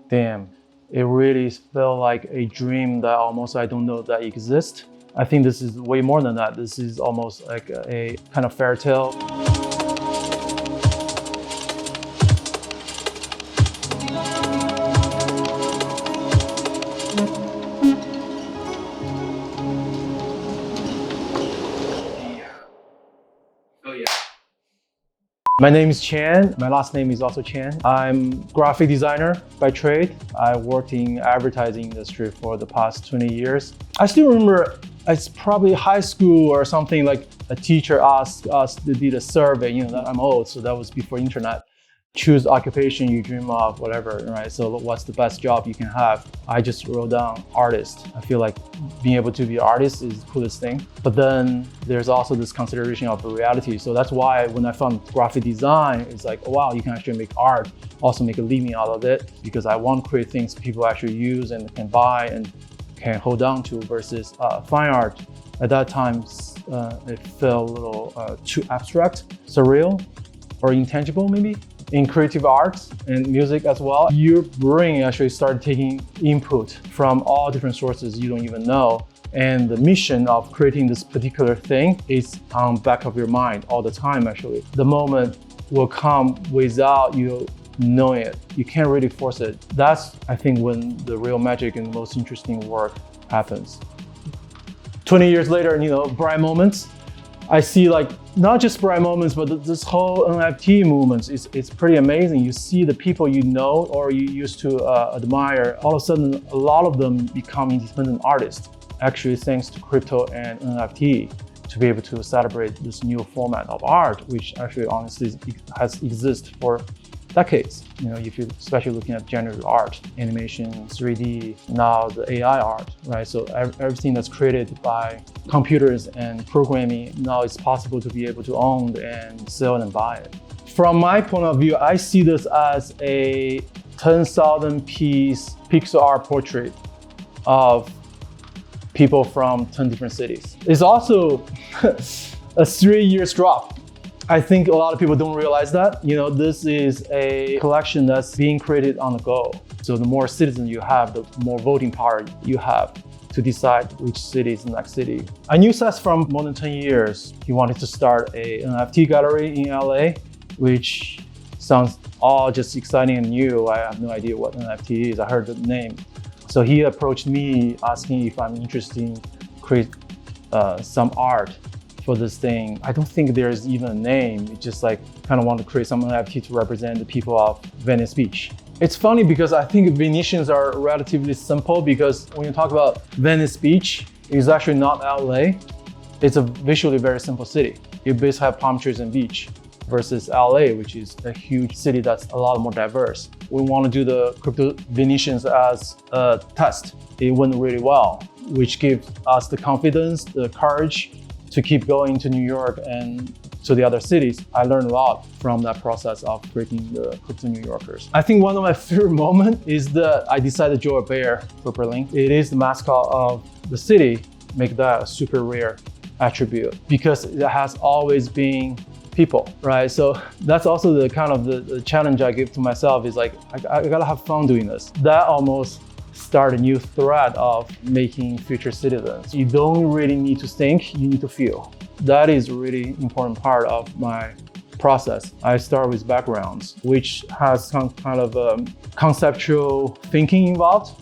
Damn, it really felt like a dream that almost I don't know that exists. I think this is way more than that. This is almost like a kind of fairy tale. My name is Qian. My last name is also Qian. I'm graphic designer by trade. I worked in advertising industry for the past 20 years. I still remember it's probably high school or something, like a teacher asked us to do a survey. You know, I'm old, so that was before internet. Choose occupation you dream of, whatever, right? So what's the best job you can have? I just wrote down artist. I feel like being able to be an artist is the coolest thing. But then there's also this consideration of reality. So that's why when I found graphic design, it's like, oh, wow, you can actually make art, also make a living out of it, because I want to create things people actually use and can buy and can hold on to, versus fine art. At that time, it felt a little too abstract, surreal, or intangible maybe. In creative arts and music as well, your brain actually started taking input from all different sources you don't even know. And the mission of creating this particular thing is on the back of your mind all the time, actually. The moment will come without you knowing it. You can't really force it. That's, I think, when the real magic and most interesting work happens. 20 years later, you know, Bright Moments, I see like not just Bright Moments, but this whole NFT movement it's pretty amazing. You see the people you know or you used to admire, all of a sudden, a lot of them become independent artists, actually thanks to crypto and NFT, to be able to celebrate this new format of art, which actually honestly has existed for decades. You know, if you especially looking at generative art, animation, 3D, now the AI art, right? So everything that's created by computers and programming, now it's possible to be able to own and sell and buy it. From my point of view, I see this as a 10,000 piece pixel art portrait of people from 10 different cities. It's also a 3 years drop. I think a lot of people don't realize that. You know, this is a collection that's being created on the go. So the more citizens you have, the more voting power you have to decide which city is the next city. I knew Seth from more than 10 years. He wanted to start an NFT gallery in LA, which sounds all just exciting and new. I have no idea what NFT is. I heard the name. So he approached me asking if I'm interested in create some art for this thing. I don't think there's even a name. It's just like kind of want to create some NFT to represent the people of Venice Beach. It's funny because I think Venetians are relatively simple, because when you talk about Venice Beach, it's actually not LA. It's a visually very simple city. You basically have palm trees and beach, versus LA, which is a huge city that's a lot more diverse. We want to do the CryptoVenetians as a test. It went really well, which gives us the confidence, the courage to keep going to New York and to the other cities. I learned a lot from that process of creating the Crypto New Yorkers. I think one of my favorite moments is that I decided to draw a bear for Berlin. It is the mascot of the city, make that a super rare attribute, because it has always been people, right? So that's also the kind of the challenge I give to myself, is like, I gotta have fun doing this. That almost start a new thread of making future citizens. You don't really need to think, you need to feel. That is a really important part of my process. I start with backgrounds, which has some kind of conceptual thinking involved.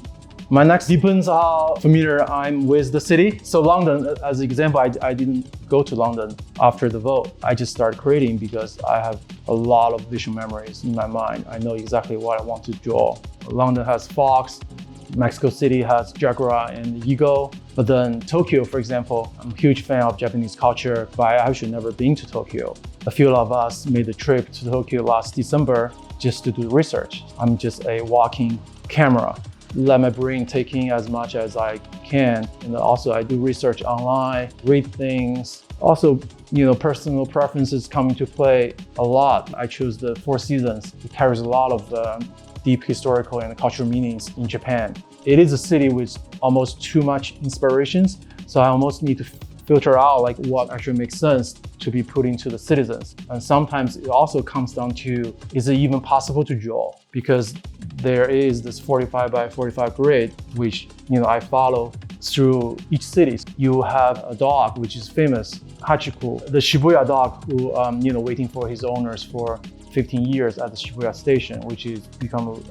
My next depends how familiar I'm with the city. So London, as an example, I didn't go to London after the vote. I just started creating because I have a lot of visual memories in my mind. I know exactly what I want to draw. London has fox, Mexico City has jaguar and eagle. But then Tokyo, for example, I'm a huge fan of Japanese culture, but I actually never been to Tokyo. A few of us made a trip to Tokyo last December just to do research. I'm just a walking camera. Let my brain take in as much as I can. And also I do research online, read things. Also, you know, personal preferences come into play a lot. I chose the Four Seasons. It carries a lot of deep historical and cultural meanings in Japan. It is a city with almost too much inspirations, so I almost need to filter out like what actually makes sense to be put into the citizens. And sometimes it also comes down to, is it even possible to draw? Because there is this 45 by 45 grid, which I follow through each city. You have a dog which is famous, Hachiku, the Shibuya dog who waiting for his owners for 15 years at the Shibuya station, which has become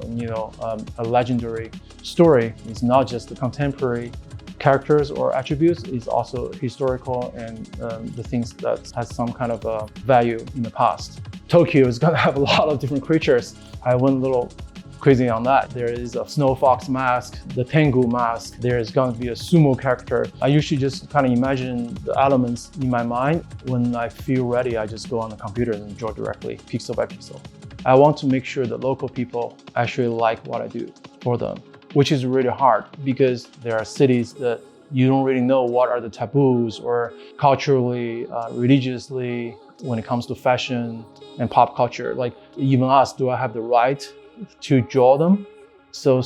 a legendary story. It's not just the contemporary characters or attributes, it's also historical and the things that has some kind of value in the past. Tokyo is gonna have a lot of different creatures. I went a little crazy on that. There is a snow fox mask, the Tengu mask, there's going to be a sumo character. I usually just kind of imagine the elements in my mind. When I feel ready, I just go on the computer and draw directly, pixel by pixel. I want to make sure that local people actually like what I do for them, which is really hard because there are cities that you don't really know what are the taboos or culturally, religiously, when it comes to fashion and pop culture. Like even us, do I have the right to draw them? So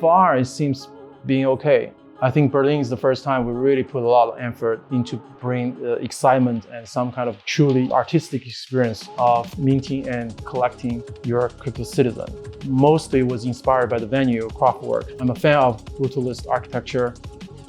far it seems being okay. I think Berlin is the first time we really put a lot of effort into bring excitement and some kind of truly artistic experience of minting and collecting your CryptoCitizen. Mostly was inspired by the venue, Craftwork. I'm a fan of brutalist architecture,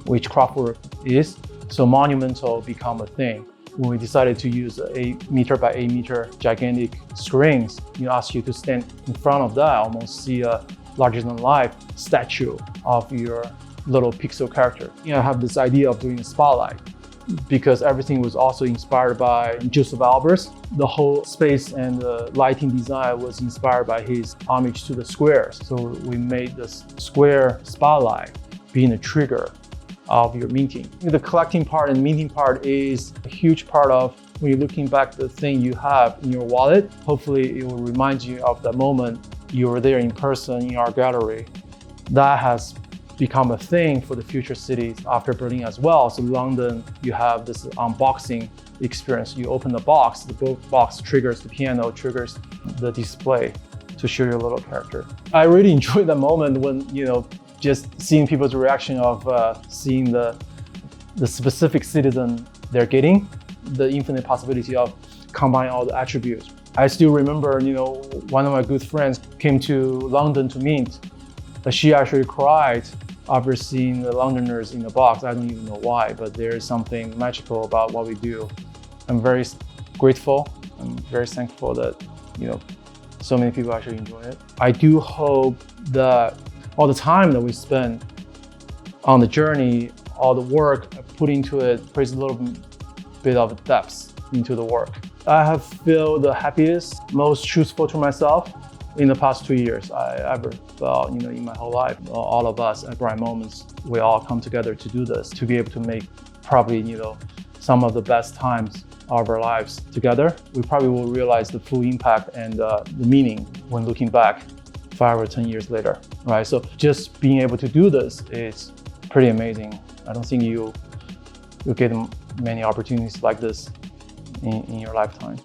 which Craftwork is, so monumental become a thing. When we decided to use 8 meter by 8 meter gigantic screens, ask you to stand in front of that, almost see a larger than life statue of your little pixel character. I have this idea of doing a spotlight because everything was also inspired by Joseph Albers. The whole space and the lighting design was inspired by his homage to the squares. So we made this square spotlight being a trigger of your minting. The collecting part and minting part is a huge part of when you're looking back the thing you have in your wallet. Hopefully it will remind you of the moment you were there in person in our gallery. That has become a thing for the future cities after Berlin as well. So London, you have this unboxing experience. You open the box triggers the piano, triggers the display to show your little character. I really enjoyed that moment when, just seeing people's reaction of seeing the specific citizen they're getting, the infinite possibility of combining all the attributes. I still remember, one of my good friends came to London to mint. She actually cried after seeing the Londoners in the box. I don't even know why, but there is something magical about what we do. I'm very grateful. I'm very thankful that, so many people actually enjoy it. I do hope that all the time that we spend on the journey, all the work I put into it, brings a little bit of depth into the work. I have felt the happiest, most truthful to myself in the past 2 years I ever felt, in my whole life. All of us at Bright Moments, we all come together to do this, to be able to make probably, some of the best times of our lives together. We probably will realize the full impact and the meaning when looking back 5 or 10 years later, right? So just being able to do this is pretty amazing. I don't think you'll get many opportunities like this in your lifetime.